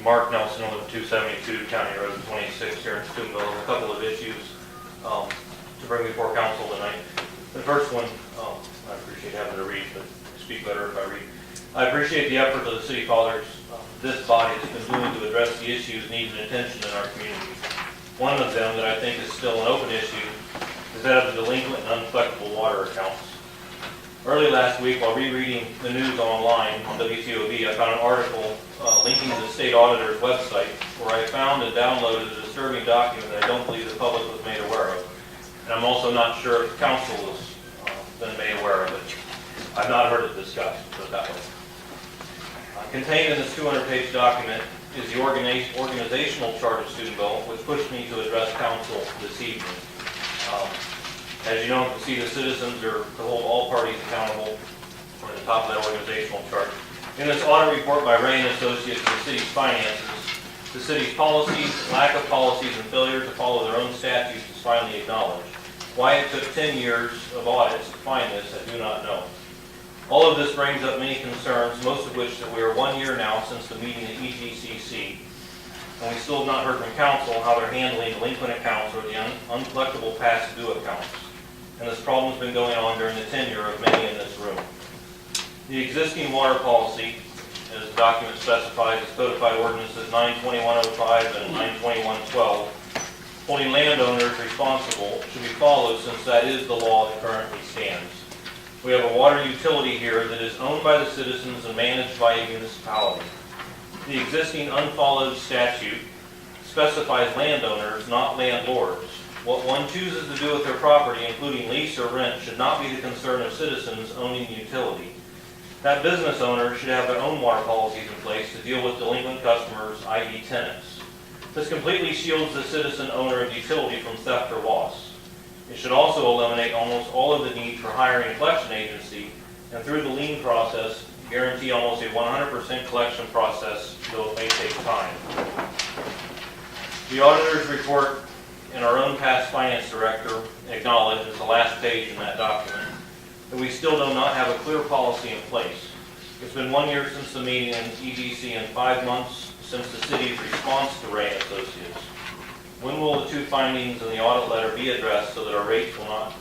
Mark Nelson with 272 County Road 26 here in Steubenville. A couple of issues to bring before council tonight. The first one, I appreciate having to read, but I speak better if I read. I appreciate the effort of the city fathers this body has been doing to address the issues needing attention in our community. One of them that I think is still an open issue is that of the delinquent and uncollectible water accounts. Early last week, while rereading the news online on WTOV, I found an article linking to the state auditor's website where I found and downloaded a disturbing document that I don't believe the public was made aware of. And I'm also not sure if the council has been made aware of it. I've not heard it discussed, put it that way. Contained in this 200-page document is the organizational chart of Steubenville, which pushed me to address council this evening. As you know, you can see the citizens are to hold all parties accountable for the top of that organizational chart. In this audit report by Ray and Associates of the city's finances, the city's policies, lack of policies, and failure to follow their own statutes is finally acknowledged. Why it took 10 years of audits to find this, I do not know. All of this brings up many concerns, most of which that we are 1 year now since the meeting at EGCC, and we still have not heard from council how they're handling delinquent accounts or the uncollectible past due accounts. And this problem has been going on during the tenure of many in this room. The existing water policy, as the document specifies, is codified ordinances 92105 and 92112. Holding landowners responsible should be followed since that is the law that currently stands. We have a water utility here that is owned by the citizens and managed by a municipality. The existing unfollowed statute specifies landowners, not landlords. What one chooses to do with their property, including lease or rent, should not be the concern of citizens owning the utility. That business owner should have their own water policies in place to deal with delinquent customers, i.e. tenants. This completely shields the citizen owner of the utility from theft or loss. It should also eliminate almost all of the need for hiring a collection agency, and through the lien process, guarantee almost a 100% collection process, though it may take time. The auditor's report and our own past finance director acknowledged, as the last page in that document, that we still do not have a clear policy in place. It's been 1 year since the meeting in EGC and 5 months since the city's response to Ray and Associates. When will the two findings in the audit letter be addressed so that our rates will not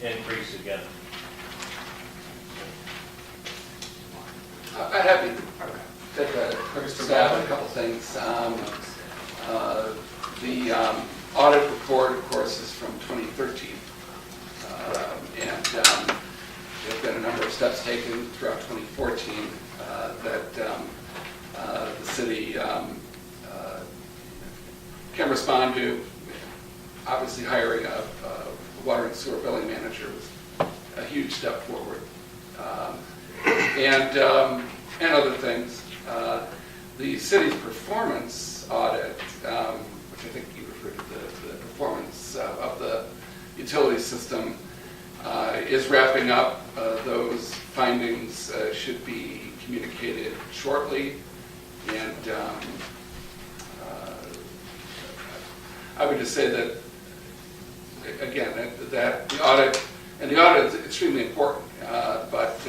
increase again? I'm happy to take a quick stab at a couple things. The audit report, of course, is from 2013. And there have been a number of steps taken throughout 2014 that the city can respond to. Obviously, hiring a water and sewer billing manager was a huge step forward. And other things. The city's performance audit, which I think you referred to the performance of the utility system, is wrapping up. Those findings should be communicated shortly, and I would just say that, again, that the audit is extremely important, but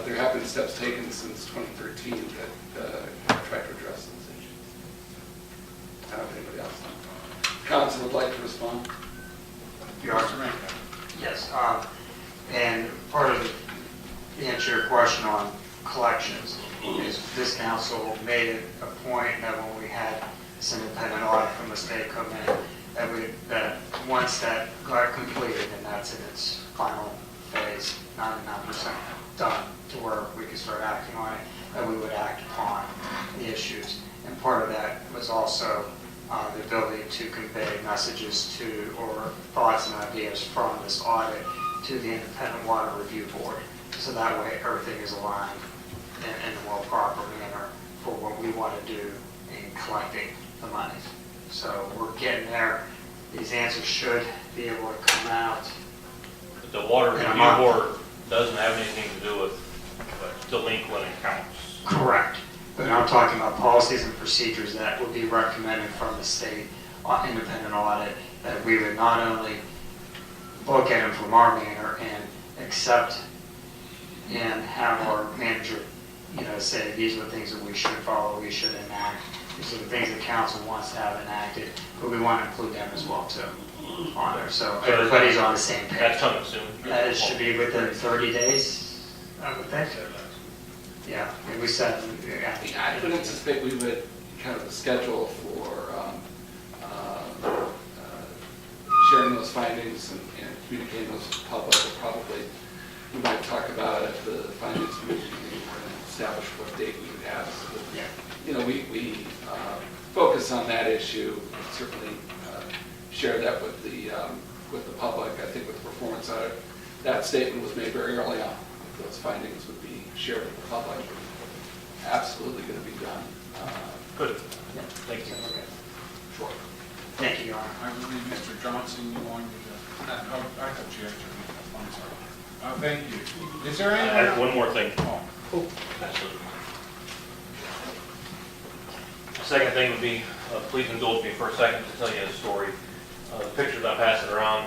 there have been steps taken since 2013 that try to address those issues. I don't know if anybody else council would like to respond. Yes, and part of the answer to your question on collections is this council made it a point that when we had this independent audit from the state come in, that once that got completed, and that's in its final phase, 99% done, to where we could start acting on it, that we would act upon the issues. And part of that was also the ability to convey messages to, or thoughts and ideas from this audit to the Independent Water Review Board. So that way everything is aligned in a more proper manner for what we want to do in collecting the money. So we're getting there. These answers should be able to come out. But the Water Review Board doesn't have anything to do with delinquent accounts. Correct. But I'm talking about policies and procedures that would be recommended from the state independent audit, that we would not only look at them from our manner and accept and have our manager say these are the things that we should follow, we should enact. These are the things that council wants to have enacted, but we want to include them as well too on there. So everybody's on the same page. That's coming soon. It should be within 30 days, I would think. Yeah, and we said, I would anticipate we would kind of a schedule for sharing those findings and communicating those to the public. Probably, we might talk about at the finance committee meeting and establish what date we would have. So that, we focus on that issue. Certainly share that with the public. I think with the performance audit, that statement was made very early on. Those findings would be shared with the public. Absolutely going to be done. Good. Thank you. okay. Sure. Thank you, Your Honor. I believe Mr. Johnson, you wanted to, I thought you had your, I'm sorry. Thank you. Is there I anyone? have one more thing. Oh, Absolutely. The second thing would be, please indulge me for a second to tell you a story. The pictures I'm passing around,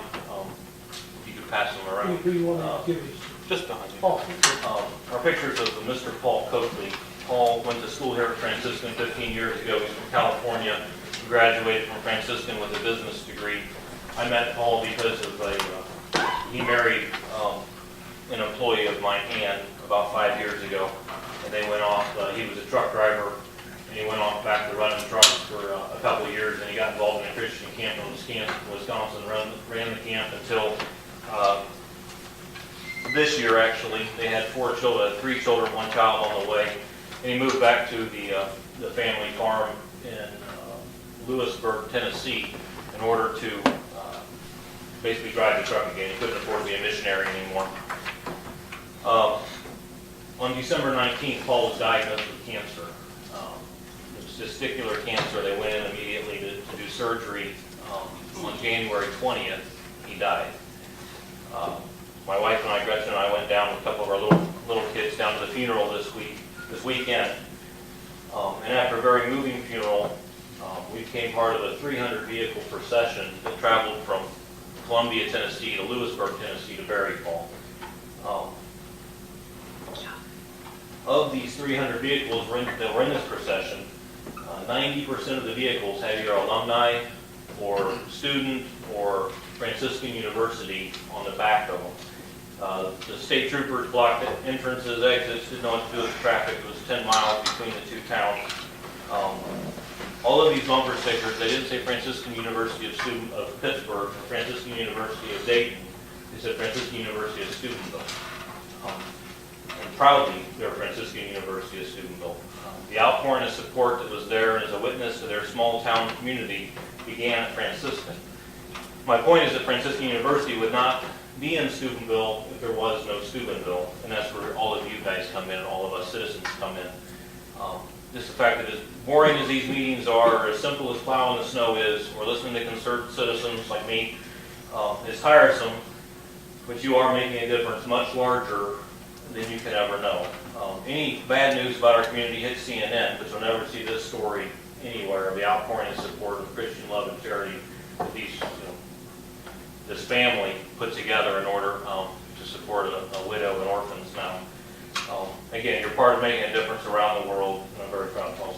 if you could pass them around. Who you want to give these? Just behind you. Oh, Are pictures of Mr. Paul Coakley. Paul went to school here at Franciscan 15 years ago. He's from California. He graduated from Franciscan with a business degree. I met Paul because of he married an employee of mine, Ann, about 5 years ago. And they went off, he was a truck driver, and he went off back to running trucks for a couple of years, and he got involved in a Christian camp in Wisconsin, ran the camp until this year, actually. They had 4 children, 3 children, 1 child on the way. And he moved back to the family farm in Lewisburg, Tennessee, in order to basically drive the truck again. He couldn't afford to be a missionary anymore. On December 19th, Paul was diagnosed with cancer. It was testicular cancer. They went in immediately to do surgery. On January 20th, he died. My wife and I, Gretchen and I, went down with a couple of our little kids down to the funeral this weekend. And after a very moving funeral, we became part of a 300-vehicle procession that traveled from Columbia, Tennessee to Lewisburg, Tennessee to bury Paul. Of these 300 vehicles that were in this procession, 90% of the vehicles had either alumni or student or Franciscan University on the back of them. The state troopers blocked entrances, exits, didn't know what to do with the traffic. It was 10 miles between the 2 towns. All of these bumper stickers, they didn't say Franciscan University of Pittsburgh or Franciscan University of Dayton. They said Franciscan University of Steubenville. And proudly, they're Franciscan University of Steubenville. The outpouring of support that was there as a witness to their small town community began at Franciscan. My point is that Franciscan University would not be in Steubenville if there was no Steubenville, and that's where all of you guys come in, all of us citizens come in. Just the fact that as boring as these meetings are, or as simple as plowing the snow is, or listening to concerned citizens like me, is tiresome, but you are making a difference much larger than you can ever know. Any bad news about our community hits CNN, but you'll never see this story anywhere of the outpouring and support of Christian love and charity that this family put together in order to support a widow and orphans now. Again, you're part of making a difference around the world, and I'm very proud of all